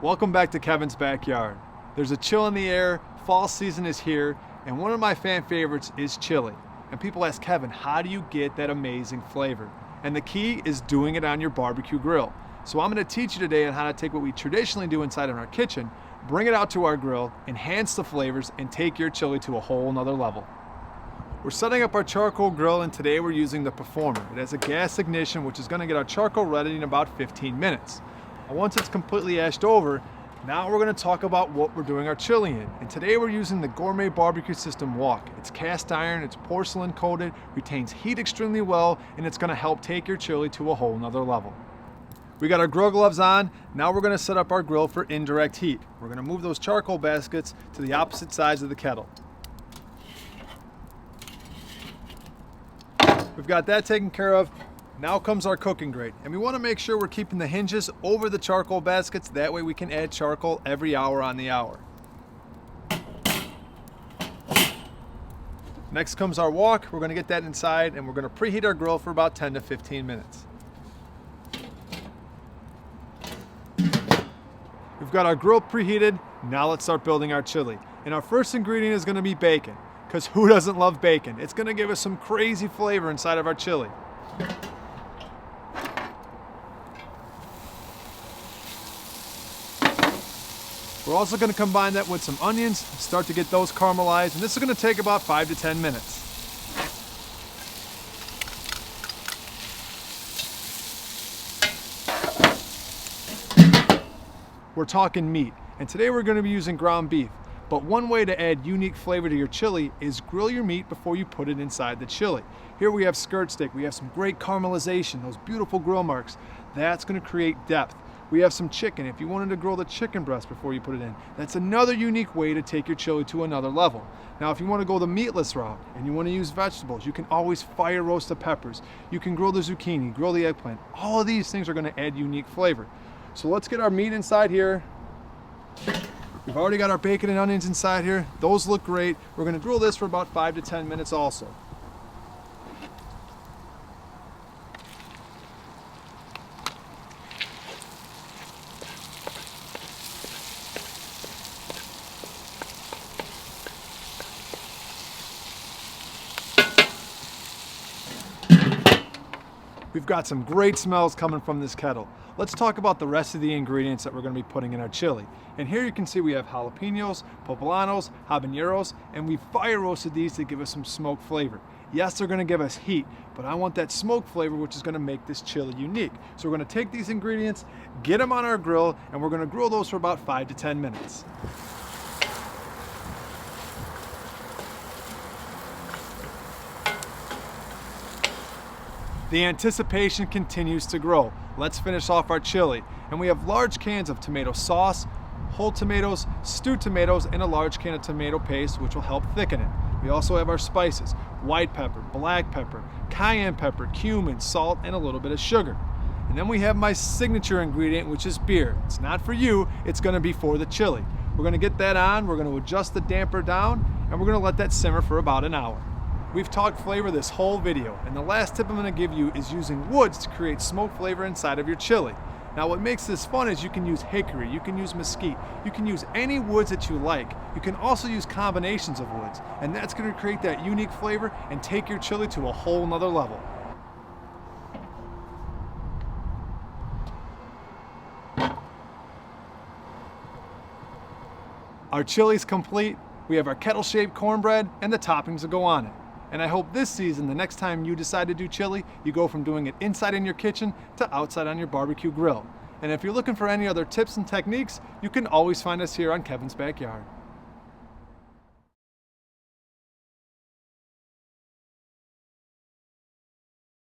Welcome back to Kevin's Backyard. There's a chill in the air, fall season is here, and one of my fan favorites is chili. And people ask, Kevin, how do you get that amazing flavor? And the key is doing it on your barbecue grill. So I'm going to teach you today on how to take what we traditionally do inside in our kitchen, bring it out to our grill, enhance the flavors, and take your chili to a whole nother level. We're setting up our charcoal grill, and today we're using the Performer. It has a gas ignition, which is going to get our charcoal ready in about 15 minutes. And once it's completely ashed over, now we're going to talk about what we're doing our chili in. And today we're using the Gourmet Barbecue System wok. It's cast iron, it's porcelain coated, retains heat extremely well, and it's going to help take your chili to a whole nother level. We got our grill gloves on. Now we're going to set up our grill for indirect heat. We're going to move those charcoal baskets to the opposite sides of the kettle. We've got that taken care of. Now comes our cooking grate, and we want to make sure we're keeping the hinges over the charcoal baskets. That way we can add charcoal every hour on the hour. Next comes our wok. We're going to get that inside, and we're going to preheat our grill for about 10 to 15 minutes. We've got our grill preheated. Now let's start building our chili. And our first ingredient is going to be bacon, because who doesn't love bacon? It's going to give us some crazy flavor inside of our chili. We're also going to combine that with some onions, start to get those caramelized, and this is going to take about 5 to 10 minutes. We're talking meat, and today we're going to be using ground beef. But one way to add unique flavor to your chili is grill your meat before you put it inside the chili. Here we have skirt steak, we have some great caramelization, those beautiful grill marks. That's going to create depth. We have some chicken. If you wanted to grill the chicken breast before you put it in, that's another unique way to take your chili to another level. Now, if you want to go the meatless route and you want to use vegetables, you can always fire roast the peppers. You can grill the zucchini, grill the eggplant. All of these things are going to add unique flavor. So let's get our meat inside here. We've already got our bacon and onions inside here. Those look great. We're going to grill this for about 5 to 10 minutes also. We've got some great smells coming from this kettle. Let's talk about the rest of the ingredients that we're going to be putting in our chili. And here you can see we have jalapenos, poblanos, habaneros, and we fire roasted these to give us some smoke flavor. Yes, they're going to give us heat, but I want that smoke flavor, which is going to make this chili unique. So we're going to take these ingredients, get them on our grill, and we're going to grill those for about 5 to 10 minutes. The anticipation continues to grow. Let's finish off our chili. And we have large cans of tomato sauce, whole tomatoes, stewed tomatoes, and a large can of tomato paste, which will help thicken it. We also have our spices: white pepper, black pepper, cayenne pepper, cumin, salt, and a little bit of sugar. And then we have my signature ingredient, which is beer. It's not for you, it's gonna be for the chili. We're gonna get that on, we're gonna adjust the damper down, and we're gonna let that simmer for about an hour. We've talked flavor this whole video, and the last tip I'm going to give you is using woods to create smoke flavor inside of your chili. Now what makes this fun is you can use hickory, you can use mesquite, you can use any woods that you like. You can also use combinations of woods, and that's going to create that unique flavor and take your chili to a whole nother level. Our chili's complete. We have our kettle-shaped cornbread and the toppings that go on it. And I hope this season, the next time you decide to do chili, you go from doing it inside in your kitchen to outside on your barbecue grill. And if you're looking for any other tips and techniques, you can always find us here on Kevin's Backyard.